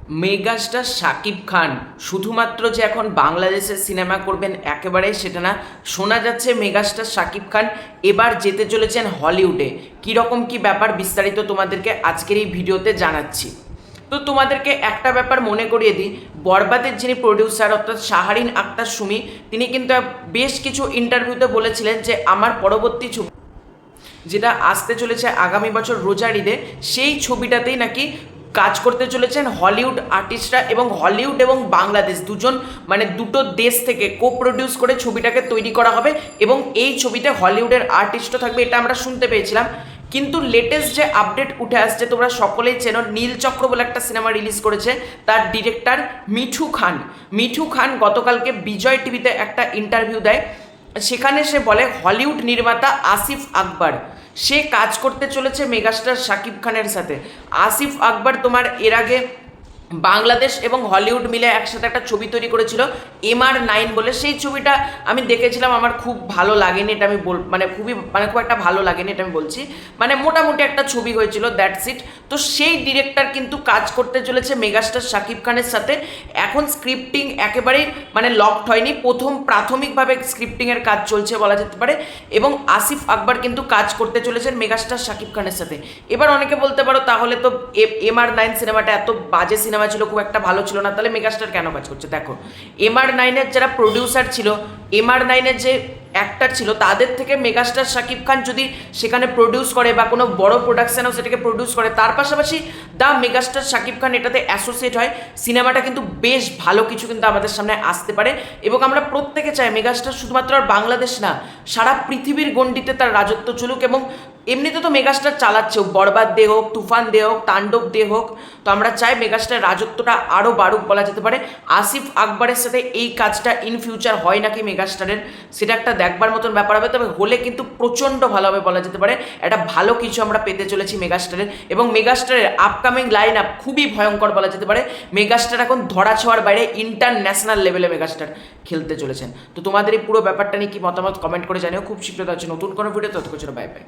Megastar Shakib Khan শুধুমাত্র যে এখন বাংলাদেশের সিনেমা করবেন একেবারে সেটা না, শোনা যাচ্ছে মেগাস্টার শাকিব খান এবার যেতে চলেছেন হলিউডে। কীরকম কী ব্যাপার বিস্তারিত তোমাদেরকে আজকের এই ভিডিওতে জানাচ্ছি। তো তোমাদেরকে একটা ব্যাপার মনে করিয়ে দিই, বরবাদের যিনি প্রডিউসার অর্থাৎ শাহরিন আক্তার সুমি, তিনি কিন্তু বেশ কিছু ইন্টারভিউতে বলেছিলেন যে আমার পরবর্তী ছবি যেটা আসতে চলেছে আগামী বছর রোজার ঈদে, সেই ছবিটাতেই নাকি কাজ করতে চলেছেন হলিউড আর্টিস্টরা, এবং হলিউড এবং বাংলাদেশ দুজন মানে দুটো দেশ থেকে কো প্রডিউস করে ছবিটাকে তৈরি করা হবে, এবং এই ছবিতে হলিউডের আর্টিস্টও থাকবে, এটা আমরা শুনতে পেয়েছিলাম। কিন্তু লেটেস্ট যে আপডেট উঠে আসছে, তোমরা সকলেই চেনো, নীলচক্র বলে একটা সিনেমা রিলিজ করেছে, তার ডিরেক্টর মিঠু খান গতকালকে বিজয় টিভিতে একটা ইন্টারভিউ দেয়। সেখানে সে বলে হলিউড নির্মাতা আসিফ আকবর সে কাজ করতে চলেছে মেগাস্টার শাকিব খানের সাথে। আসিফ আকবর তোমার এর আগে বাংলাদেশ এবং হলিউড মিলে একসাথে একটা ছবি তৈরি করেছিল MR9 বলে, সেই ছবিটা আমি দেখেছিলাম, আমার খুব ভালো লাগেনি, এটা আমি খুব একটা ভালো লাগেনি, এটা আমি বলছি, মোটামুটি একটা ছবি হয়েছিল, দ্যাটস ইট। তো সেই ডিরেক্টর কিন্তু কাজ করতে চলেছে মেগাস্টার শাকিব খানের সাথে। এখন স্ক্রিপ্টিং একেবারেই লকড হয়নি, প্রাথমিকভাবে স্ক্রিপ্টিংয়ের কাজ চলছে বলা যেতে পারে, এবং আসিফ আকবর কিন্তু কাজ করতে চলেছেন মেগাস্টার শাকিব খানের সাথে। এবার অনেকে বলতে পারো তাহলে তো MR9 সিনেমাটা এত বাজে সিনেমা ছিল, খুব একটা ভালো ছিল না, তাহলে মেগাস্টার কেন কাজ করছে? দেখো, MR9-এর যারা প্রডিউসার ছিল, MR9-এর যে অ্যাক্টার ছিল, তাদের থেকে মেগাস্টার শাকিব খান যদি সেখানে প্রডিউস করে বা কোনো বড় প্রোডাকশানেও সেটাকে প্রডিউস করে, তার পাশাপাশি দ্য মেগাস্টার শাকিব খান এটাতে অ্যাসোসিয়েট হয়, সিনেমাটা কিন্তু বেশ ভালো কিছু কিন্তু আমাদের সামনে আসতে পারে। এবং আমরা প্রত্যেকে চাই মেগাস্টার শুধুমাত্র আর বাংলাদেশ না, সারা পৃথিবীর গণ্ডিতে তার রাজত্ব চলুক। এবং এমনিতে তো মেগাস্টার চালাচ্ছে, বরবাদ দে হোক, তুফান দে হোক, তাণ্ডব দে হোক, তো আমরা চাই মেগাস্টার রাজত্বটা আরও বাড়ুক বলা যেতে পারে। আসিফ আকবরের সাথে এই কাজটা ইন ফিউচার হয় নাকি মেগাস্টারের, সেটা একটা দেখবার মতন ব্যাপার হবে, তবে হলে কিন্তু প্রচণ্ড ভালো হবে বলা যেতে পারে। একটা ভালো কিছু আমরা পেতে চলেছি মেগাস্টারের, এবং মেগাস্টারের আপকামিং লাইন আপ খুবই ভয়ঙ্কর বলা যেতে পারে। মেগাস্টার এখন ধরা ছোঁয়ার বাইরে ইন্টারন্যাশনাল লেভেলে মেগাস্টার খেলতে চলেছেন। তো তোমাদের এই পুরো ব্যাপারটা নিয়ে কি মতামত কমেন্ট করে জানিও। খুব শীঘ্রই আছে নতুন কোনো ভিডিও, ততক্ষণ বাই বাই।